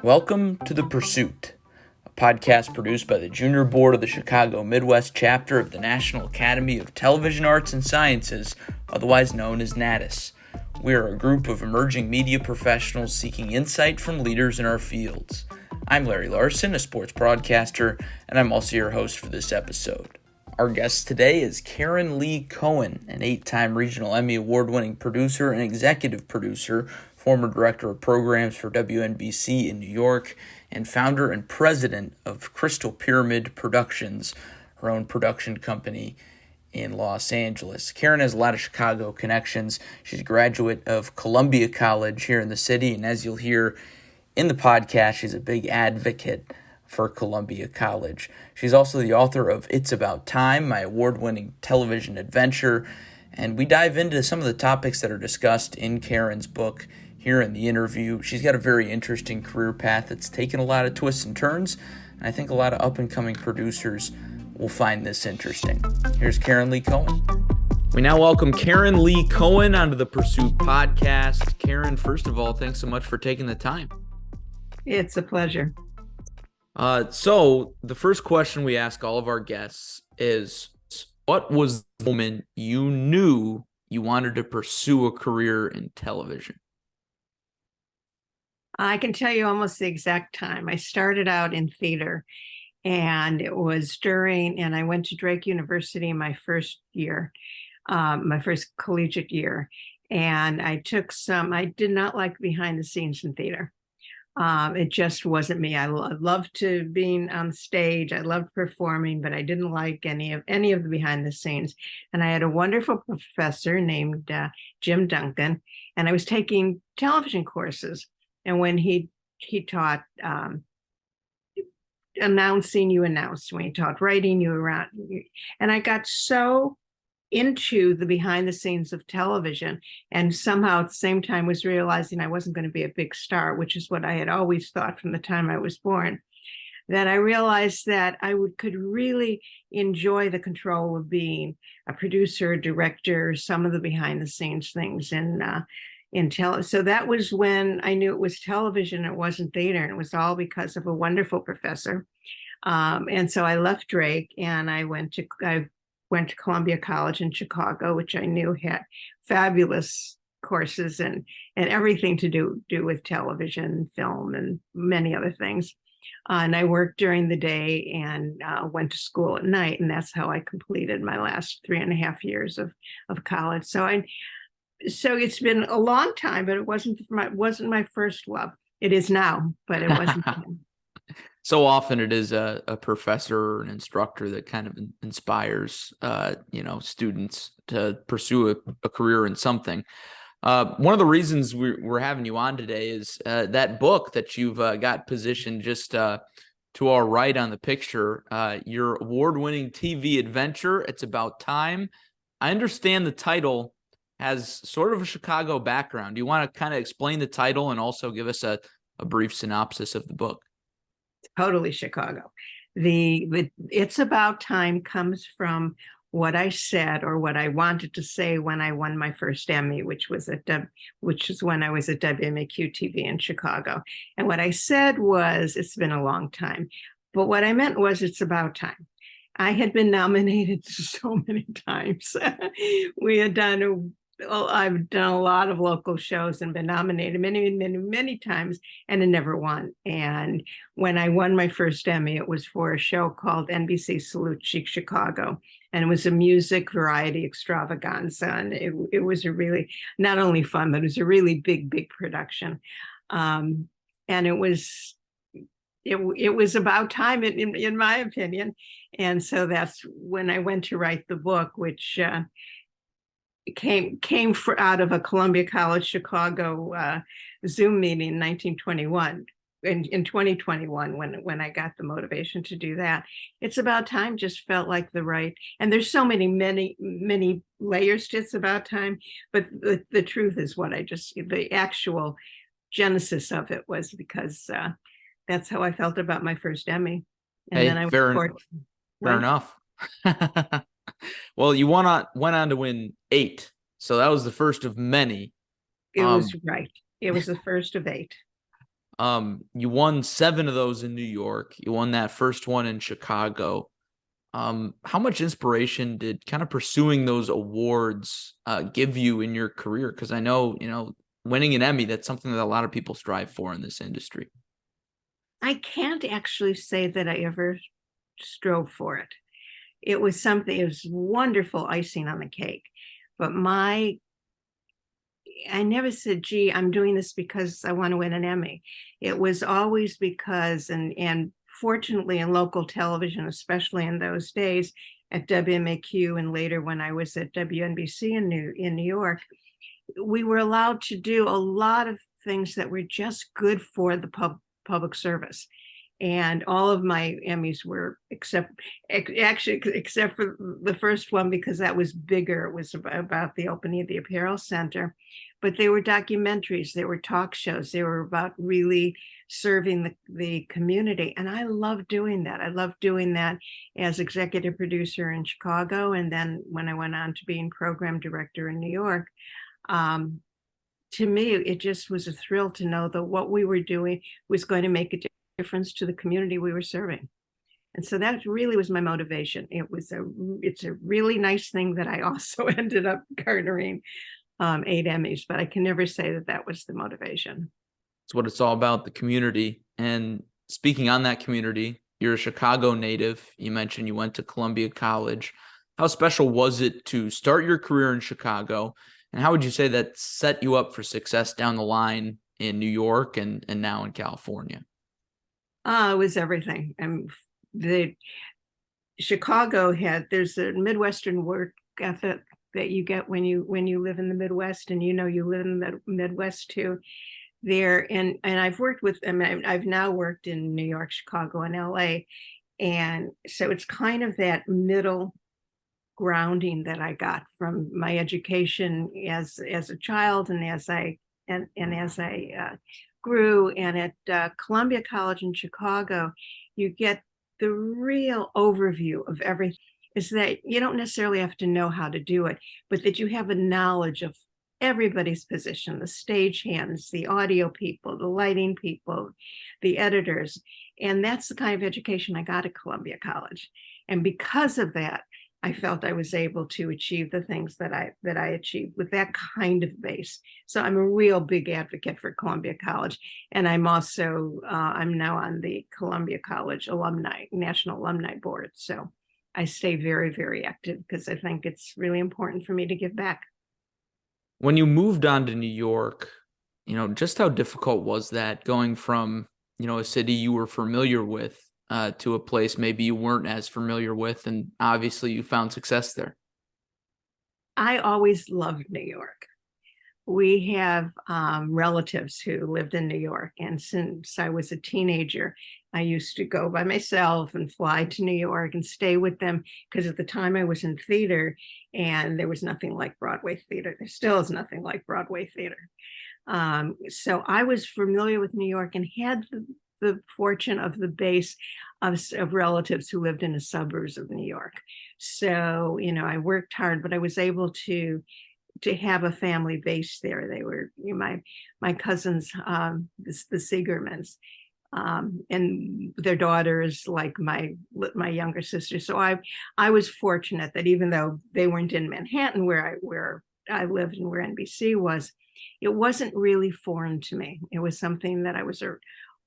Welcome to The Pursuit, a podcast produced by the Junior Board of the Chicago Midwest chapter of the National Academy of Television Arts and Sciences, otherwise known as NATAS. We are a group of emerging media professionals seeking insight from leaders in our fields. I'm Larry Larson, a sports broadcaster, and I'm also your host for this episode. Our guest today is Karen Lee Cohen, an 8-time Regional Emmy Award-winning producer and executive producer, former director of programs for WNBC in New York, and founder and president of Crystal Pyramid Productions, her own production company in Los Angeles. Karen has a lot of Chicago connections. She's a graduate of Columbia College here in the city, and as you'll hear in the podcast, she's a big advocate for Columbia College. She's also the author of It's About Time, my award-winning television adventure, and we dive into some of the topics that are discussed in Karen's book here in the interview. She's got a very interesting career path that's taken a lot of twists and turns, and I think a lot of up-and-coming producers will find this interesting. Here's Karen Lee Cohen. We now welcome Karen Lee Cohen onto the Pursuit podcast. Karen, first of all, thanks so much for taking the time. It's a pleasure. So the first question we ask all of our guests is, what was the moment you knew you wanted to pursue a career in television? I can tell you almost the exact time. I started out in theater, and it was and I went to Drake University in my first year, my first collegiate year. And I did not like behind the scenes in theater. It just wasn't me. I loved to being on stage. I loved performing, but I didn't like any of the behind the scenes. And I had a wonderful professor named Jim Duncan, and I was taking television courses. And when he taught announcing, you announced. When he taught writing, you around. And I got so into the behind the scenes of television, and somehow at the same time was realizing I wasn't going to be a big star, which is what I had always thought from the time I was born, that I realized that I could really enjoy the control of being a producer, director, some of the behind the scenes things so that was when I knew it was television, it wasn't theater, and it was all because of a wonderful professor. And so I left Drake, and I went to Columbia College in Chicago, which I knew had fabulous courses and everything to do with television, film, and many other things. And I worked during the day and went to school at night, and that's how I completed my last 3.5 years of college. So it's been a long time, but it wasn't my first love. It is now, but it wasn't. So often it is a professor or an instructor that kind of inspires, students to pursue a career in something. One of the reasons we're having you on today is that book that you've got positioned just to our right on the picture, your award-winning TV adventure, It's About Time. I understand the title has sort of a Chicago background. Do you want to kind of explain the title and also give us a brief synopsis of the book? Totally Chicago. The It's About Time comes from what I said or what I wanted to say when I won my first Emmy, which is when I was at WMAQ TV in Chicago. And what I said was, it's been a long time. But what I meant was, it's about time. I had been nominated so many times. I've done a lot of local shows and been nominated many, many, many times, and I never won. And when I won my first Emmy, it was for a show called NBC Salute Chic Chicago. And it was a music variety extravaganza. And it was a really, not only fun, but it was a really big, big production. And it was about time, in my opinion. And so that's when I went to write the book, which came out of a Columbia College Chicago Zoom meeting in 1921. In 2021, when I got the motivation to do that. It's About Time just felt like the right, and there's so many layers to It's About Time, but the truth is the actual genesis of it was because that's how I felt about my first Emmy. And then I fair enough. Well, you went on to win 8, so that was the first of many. It was right. It was the first of 8. You won 7 of those in New York. You won that first one in Chicago. How much inspiration did kind of pursuing those awards give you in your career? Because I know, winning an Emmy, that's something that a lot of people strive for in this industry. I can't actually say that I ever strove for it. It was wonderful icing on the cake. But I never said, gee, I'm doing this because I want to win an Emmy. It was always because, and fortunately in local television, especially in those days at WMAQ and later when I was at WNBC in New York, we were allowed to do a lot of things that were just good for the public service. And all of my Emmys were, except for the first one, because that was bigger. It was about the opening of the Apparel Center. But they were documentaries, they were talk shows, they were about really serving the community. And I love doing that. I love doing that as executive producer in Chicago. And then when I went on to being program director in New York, to me, it just was a thrill to know that what we were doing was going to make a difference to the community we were serving. And so that really was my motivation. It's a really nice thing that I also ended up garnering 8 Emmys, but I can never say that was the motivation. It's what it's all about, the community. And speaking on that community, you're a Chicago native. You mentioned you went to Columbia College. How special was it to start your career in Chicago? And how would you say that set you up for success down the line in New York and now in California? It was everything. The Chicago there's a Midwestern work ethic that you get when you live in the Midwest, and you live in the Midwest too. And I've now worked in New York, Chicago, and LA, and so it's kind of that middle grounding that I got from my education as a child and as I grew. And at Columbia College in Chicago, you get the real overview of everything. Is that you don't necessarily have to know how to do it, but that you have a knowledge of everybody's position, the stagehands, the audio people, the lighting people, the editors. And that's the kind of education I got at Columbia College. And because of that, I felt I was able to achieve the things that I achieved with that kind of base. So I'm a real big advocate for Columbia College. And I'm also, I'm now on the Columbia College National Alumni Board. So I stay very, very active because I think it's really important for me to give back. When you moved on to New York, just how difficult was that going from, a city you were familiar with to a place maybe you weren't as familiar with, and obviously you found success there? I always loved New York. We have relatives who lived in New York, and since I was a teenager, I used to go by myself and fly to New York and stay with them, because at the time I was in theater, and there was nothing like Broadway theater. There still is nothing like Broadway theater. So I was familiar with New York and had the fortune of the base of relatives who lived in the suburbs of New York. So, I worked hard, but I was able to have a family base there. They were my cousins, the Segermans, and their daughters, like my younger sister. So I was fortunate that even though they weren't in Manhattan where I lived and where NBC was, it wasn't really foreign to me. It was something that I was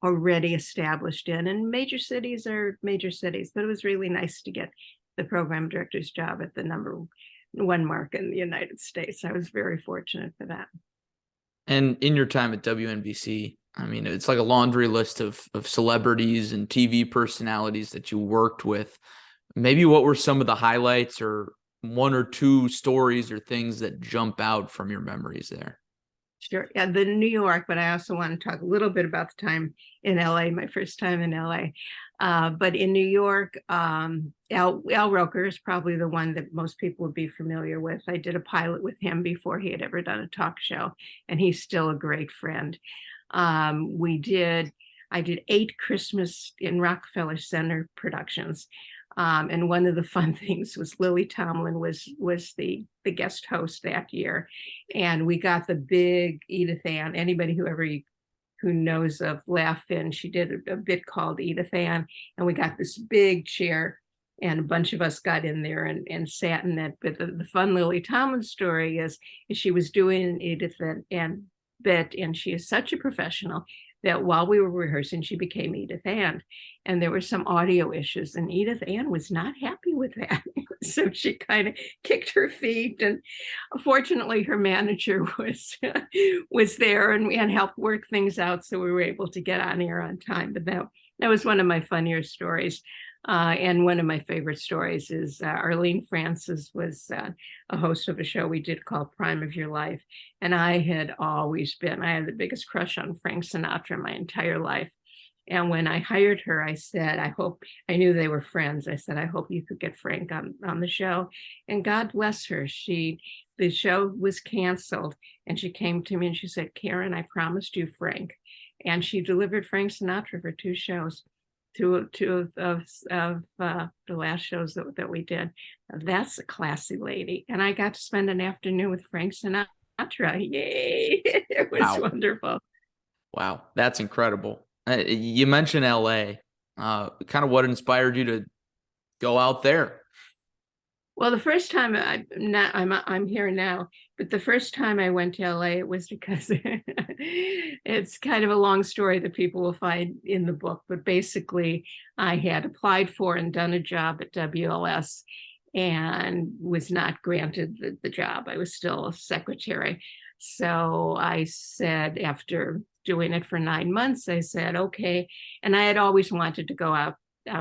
already established in. And major cities are major cities, but it was really nice to get the program director's job at the number 1 mark in the United States. I was very fortunate for that. And in your time at WNBC, it's like a laundry list of celebrities and TV personalities that you worked with. Maybe what were some of the highlights, or 1 or 2 stories or things that jump out from your memories there? Sure. Yeah, the New York, but I also want to talk a little bit about the time in LA, my first time in LA. But in New York, Al Roker is probably the one that most people would be familiar with. I did a pilot with him before he had ever done a talk show, and he's still a great friend. I did 8 Christmas in Rockefeller Center productions. And one of the fun things was Lily Tomlin was the guest host that year. And we got the big Edith Ann. Anybody who who knows of Laugh-In, she did a bit called Edith Ann, and we got this big chair, and a bunch of us got in there and sat in that. But the fun Lily Tomlin story is she was doing Edith Ann bit, and she is such a professional that while we were rehearsing, she became Edith Ann. And there were some audio issues, and Edith Ann was not happy with that. So she kind of kicked her feet. And fortunately, her manager was there and helped work things out. So we were able to get on air on time. But that was one of my funnier stories. And one of my favorite stories is Arlene Francis was a host of a show we did called Prime of Your Life. And I had the biggest crush on Frank Sinatra my entire life. And when I hired her, I said, I knew they were friends. I said, I hope you could get Frank on the show. And God bless her. The show was canceled, and she came to me and she said, Karen, I promised you Frank. And she delivered Frank Sinatra for 2 shows. Two of the last shows that we did. That's a classy lady. And I got to spend an afternoon with Frank Sinatra. Yay. It was wonderful. Wow. That's incredible. You mentioned LA. Kind of what inspired you to go out there? Well, the first time I'm here now, but the first time I went to LA, it was because it's kind of a long story that people will find in the book. But basically, I had applied for and done a job at WLS and was not granted the job. I was still a secretary. So I said, after doing it for 9 months, I said, okay. And I had always wanted to go out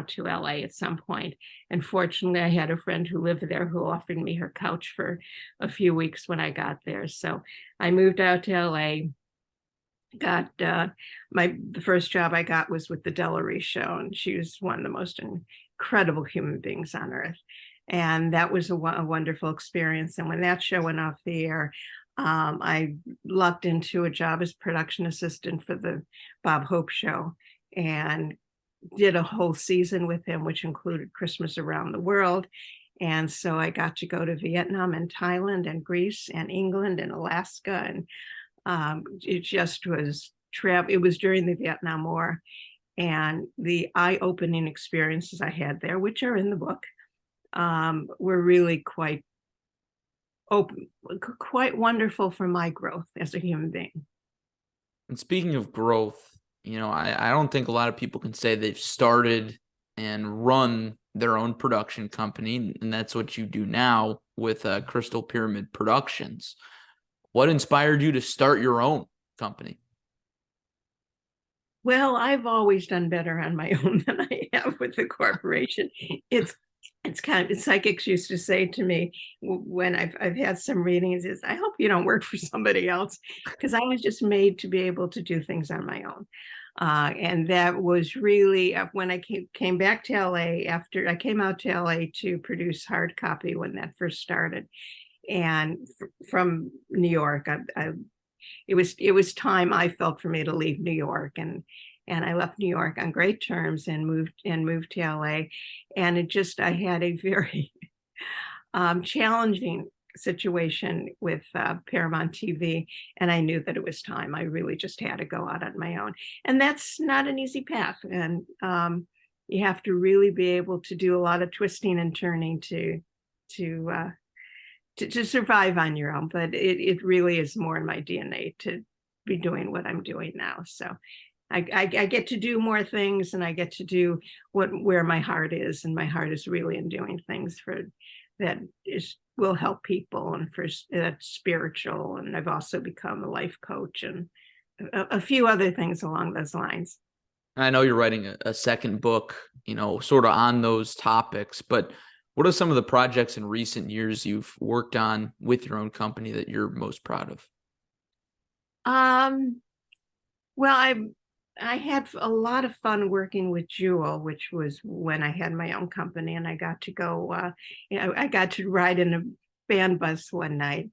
to LA at some point. And fortunately, I had a friend who lived there who offered me her couch for a few weeks when I got there. So I moved out to LA, got the first job I got was with the Delary show. And she was one of the most incredible human beings on earth. And that was a wonderful experience. And when that show went off the air, I lucked into a job as production assistant for the Bob Hope show, and did a whole season with him, which included Christmas Around the World. And so I got to go to Vietnam and Thailand and Greece and England and Alaska. And it just was it was during the Vietnam War. And the eye-opening experiences I had there, which are in the book, were really quite wonderful for my growth as a human being. And speaking of growth, I don't think a lot of people can say they've started and run their own production company, and that's what you do now with Crystal Pyramid Productions. What inspired you to start your own company? Well, I've always done better on my own than I have with the corporation. It's kind of, psychics used to say to me when I've had some readings, is I hope you don't work for somebody else, because I was just made to be able to do things on my own. And that was really when I came back to LA, after I came out to LA to produce hard copy when that first started. And from New York, it was time, I felt, for me to leave New York, and I left New York on great terms and moved to LA. And I had a very challenging situation with Paramount TV, and I knew that it was time. I really just had to go out on my own, and that's not an easy path. And you have to really be able to do a lot of twisting and turning to survive on your own. But it really is more in my DNA to be doing what I'm doing now. So I get to do more things, and I get to do where my heart is, and my heart is really in doing things that will help people, and for that's spiritual. And I've also become a life coach and a few other things along those lines. I know you're writing a second book, sort of on those topics, but what are some of the projects in recent years you've worked on with your own company that you're most proud of? Well, I had a lot of fun working with Jewel, which was when I had my own company, and I got to go, I got to ride in a band bus one night.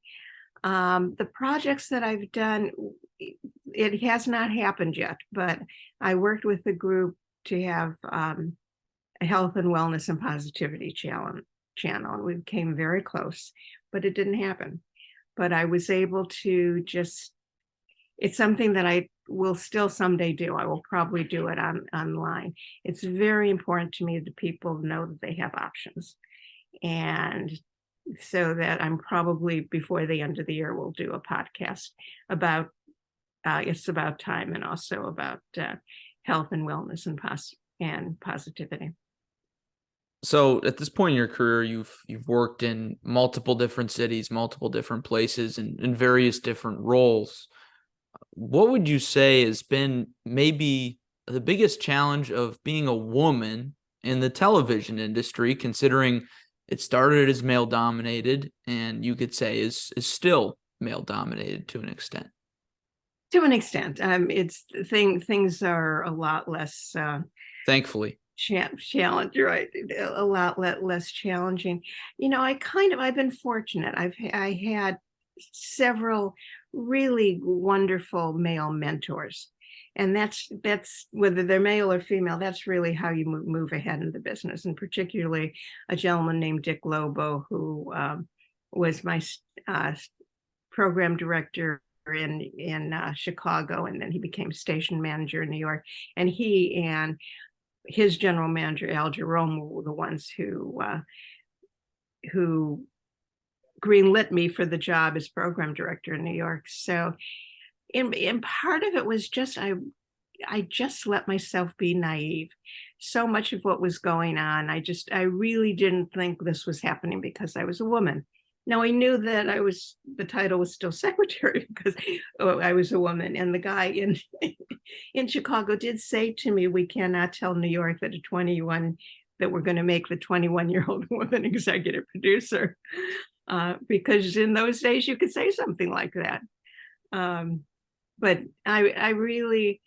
The projects that I've done, it has not happened yet, but I worked with a group to have a health and wellness and positivity channel, and we came very close, but it didn't happen. But I was able to it's something that I will still someday do. I will probably do it online. It's very important to me that people know that they have options. And so that I'm probably before the end of the year, we'll do a podcast about It's About Time, and also about health and wellness and positivity. So at this point in your career, you've worked in multiple different cities, multiple different places, and in various different roles. What would you say has been maybe the biggest challenge of being a woman in the television industry, considering it started as male dominated and you could say is still male dominated to an extent? To an extent, things are a lot less. Thankfully. Challenge, right? A lot less challenging. I've been fortunate. I had several really wonderful male mentors, and that's whether they're male or female, that's really how you move ahead in the business. And particularly a gentleman named Dick Lobo, who was my program director in Chicago, and then he became station manager in New York. And he and his general manager, Al Jerome, were the ones who greenlit me for the job as program director in New York. So in part of it was just, I just let myself be naive. So much of what was going on, I really didn't think this was happening because I was a woman. Now, I knew that the title was still secretary because I was a woman. And the guy in Chicago did say to me, we cannot tell New York that that we're going to make the 21-year-old woman executive producer, because in those days you could say something like that. But I really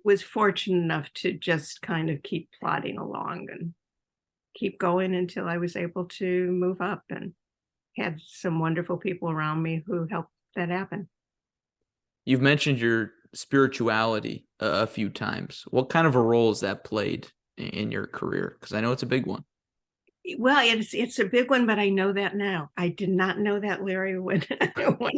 was fortunate enough to just kind of keep plodding along and keep going until I was able to move up, and had some wonderful people around me who helped that happen. You've mentioned your spirituality a few times. What kind of a role has that played in your career? Because I know it's a big one. Well, it's a big one, but I know that now. I did not know that, Larry, when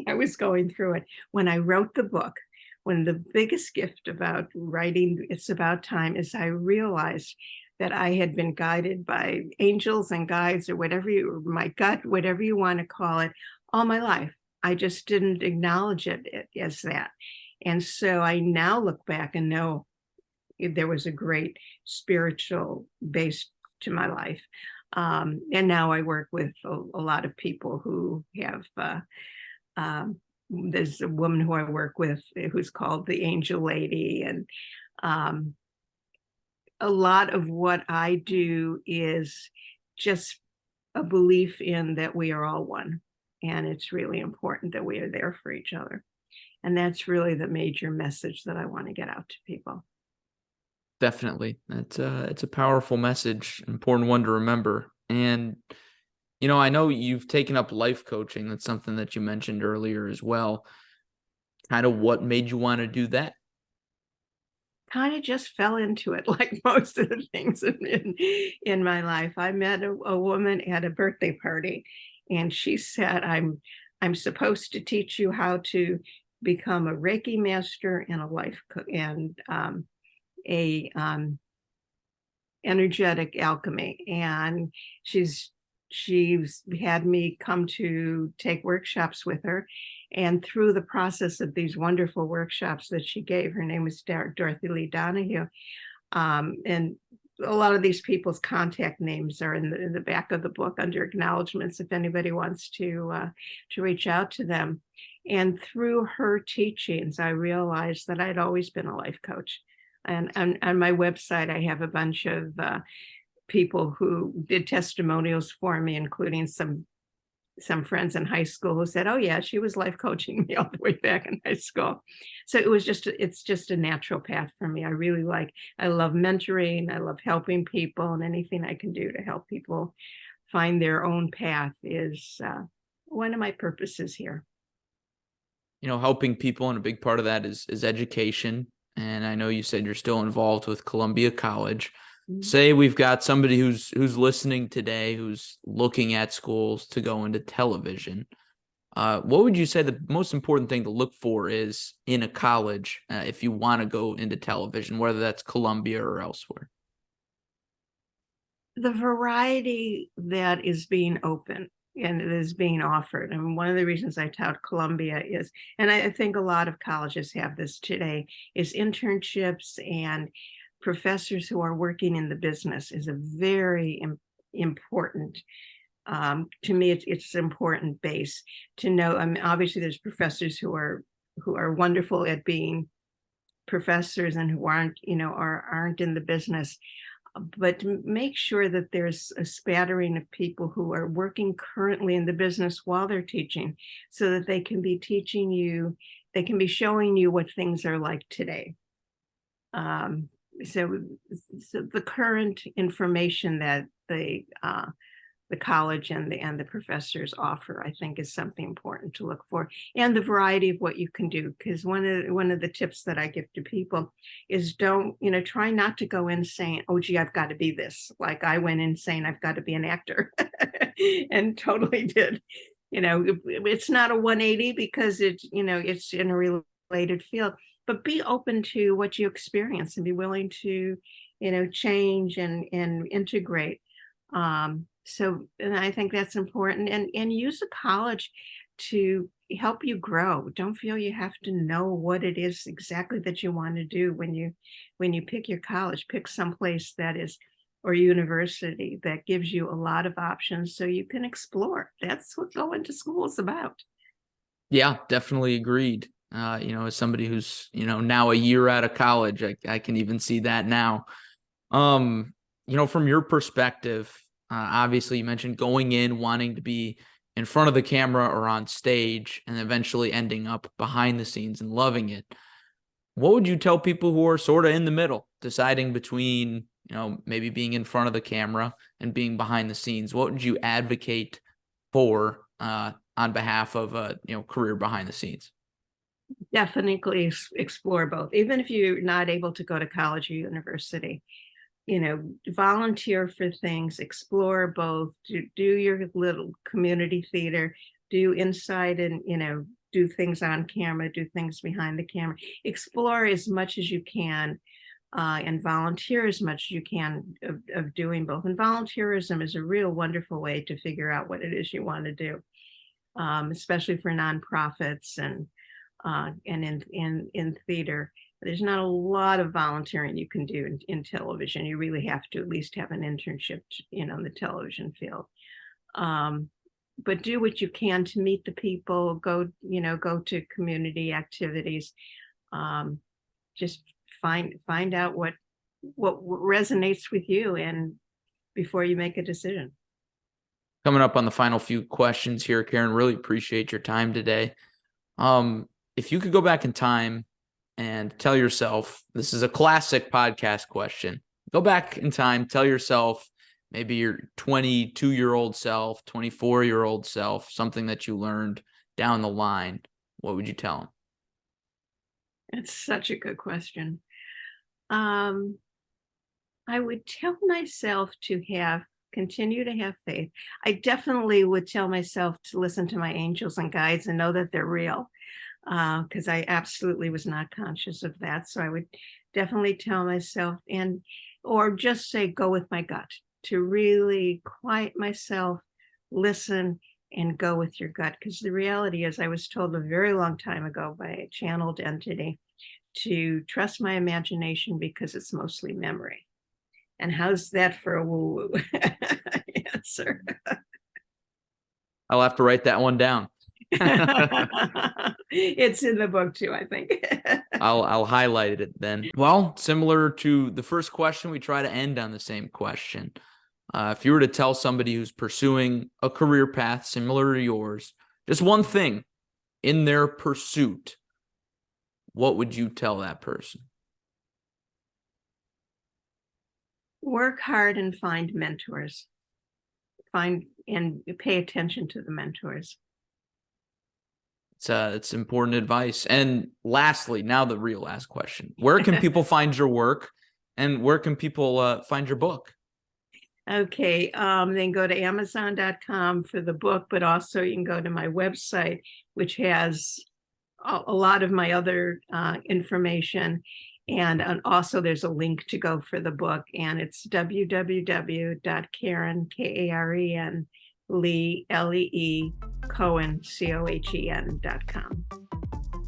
I was going through it. When I wrote the book, when the biggest gift about writing It's About Time is I realized that I had been guided by angels and guides, or my gut, whatever you want to call it, all my life. I just didn't acknowledge it as that. And so I now look back and know there was a great spiritual base to my life. And now I work with a lot of people who have, there's a woman who I work with who's called the Angel Lady. And a lot of what I do is just a belief in that we are all one. And it's really important that we are there for each other. And that's really the major message that I want to get out to people. Definitely. It's a powerful message, an important one to remember. And, I know you've taken up life coaching. That's something that you mentioned earlier as well. Kind of what made you want to do that? Kind of just fell into it, like most of the things in my life. I met a woman at a birthday party, and she said, I'm supposed to teach you how to become a Reiki master and a life and a energetic alchemy. And she's had me come to take workshops with her. And through the process of these wonderful workshops that she gave, her name was Dorothy Lee Donahue. And a lot of these people's contact names are in the back of the book under acknowledgments, if anybody wants to reach out to them. And through her teachings, I realized that I'd always been a life coach. And on my website, I have a bunch of people who did testimonials for me, including some friends in high school who said, oh yeah, she was life coaching me all the way back in high school. So it's just a natural path for me. I love mentoring. I love helping people, and anything I can do to help people find their own path is one of my purposes here. Helping people, and a big part of that is education. And I know you said you're still involved with Columbia College. Mm-hmm. Say we've got somebody who's listening today, who's looking at schools to go into television. What would you say the most important thing to look for is in a college if you want to go into television, whether that's Columbia or elsewhere? The variety that is being open and it is being offered. And one of the reasons I tout Columbia is, and I think a lot of colleges have this today, is internships and professors who are working in the business is a very important. To me, it's an important base to know. I mean, obviously, there's professors who are wonderful at being professors and who aren't in the business. But make sure that there's a spattering of people who are working currently in the business while they're teaching, so that they can be teaching you, they can be showing you what things are like today. So the current information that the college and the professors offer, I think, is something important to look for, and the variety of what you can do. Because one of the tips that I give to people is try not to go in saying, oh gee, I've got to be this. Like I went in saying I've got to be an actor and totally did. It's not a 180 because it's in a related field, but be open to what you experience and be willing to change and integrate. And I think that's important, and use a college to help you grow. Don't feel you have to know what it is exactly that you want to do when you pick your college. Pick someplace that is, or university that gives you a lot of options so you can explore. That's what going to school is about. Yeah, definitely agreed. As somebody who's, now a year out of college, I can even see that now. From your perspective, obviously you mentioned going in, wanting to be in front of the camera or on stage, and eventually ending up behind the scenes and loving it. What would you tell people who are sort of in the middle, deciding between, maybe being in front of the camera and being behind the scenes? What would you advocate for on behalf of a career behind the scenes? Definitely explore both. Even if you're not able to go to college or university, volunteer for things, explore both, do your little community theater, do inside and, do things on camera, do things behind the camera, explore as much as you can, and volunteer as much as you can of doing both. And volunteerism is a real wonderful way to figure out what it is you want to do, especially for nonprofits and in theater. There's not a lot of volunteering you can do in television. You really have to at least have an internship, in the television field. But do what you can to meet the people. Go to community activities. Just find out what resonates with you, and before you make a decision. Coming up on the final few questions here, Karen. Really appreciate your time today. If you could go back in time and tell yourself, this is a classic podcast question. Go back in time, tell yourself, maybe your 22-year-old self, 24-year-old self, something that you learned down the line. What would you tell them? It's such a good question. I would tell myself to continue to have faith. I definitely would tell myself to listen to my angels and guides and know that they're real. Because I absolutely was not conscious of that. So I would definitely tell myself, or just say, go with my gut, to really quiet myself, listen, and go with your gut. Because the reality is, I was told a very long time ago by a channeled entity to trust my imagination because it's mostly memory. And how's that for a woo-woo answer? I'll have to write that one down. It's in the book too, I think. I'll highlight it then. Well, similar to the first question, we try to end on the same question. If you were to tell somebody who's pursuing a career path similar to yours, just one thing in their pursuit, what would you tell that person? Work hard and find mentors. Find and pay attention to the mentors. It's important advice. And lastly, now the real last question. Where can people find your work, and where can people find your book? Okay, then go to Amazon.com for the book, but also you can go to my website, which has a lot of my other information. And also there's a link to go for the book, and it's www.karen, Karen, Lee, Lee, Cohen, Cohen.com.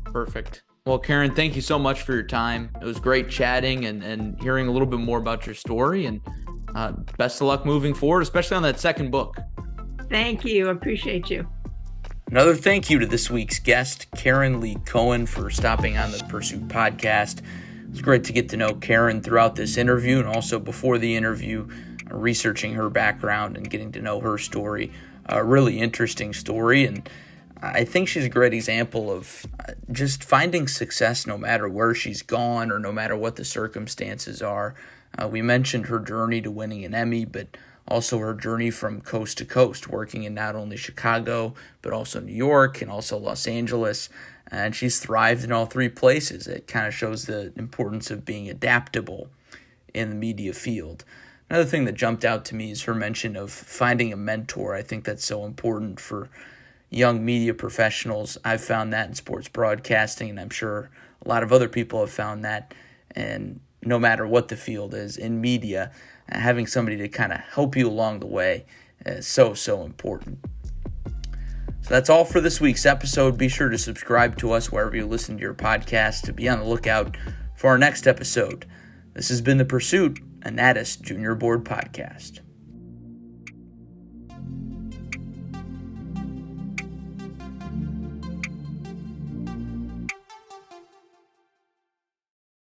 Perfect. Well, Karen, thank you so much for your time. It was great chatting and hearing a little bit more about your story, and best of luck moving forward, especially on that second book. Thank you. Appreciate you. Another thank you to this week's guest, Karen Lee Cohen, for stopping on the Pursuit podcast. It was great to get to know Karen throughout this interview and also before the interview, researching her background and getting to know her story. A really interesting story, and I think she's a great example of just finding success no matter where she's gone or no matter what the circumstances are. We mentioned her journey to winning an Emmy, but also her journey from coast to coast, working in not only Chicago, but also New York and also Los Angeles. And she's thrived in all three places. It kind of shows the importance of being adaptable in the media field. Another thing that jumped out to me is her mention of finding a mentor. I think that's so important for young media professionals. I've found that in sports broadcasting, and I'm sure a lot of other people have found that. And no matter what the field is in media, having somebody to kind of help you along the way is so important. So that's all for this week's episode. Be sure to subscribe to us wherever you listen to your podcast to be on the lookout for our next episode. This has been The Pursuit, a Natus Junior Board podcast.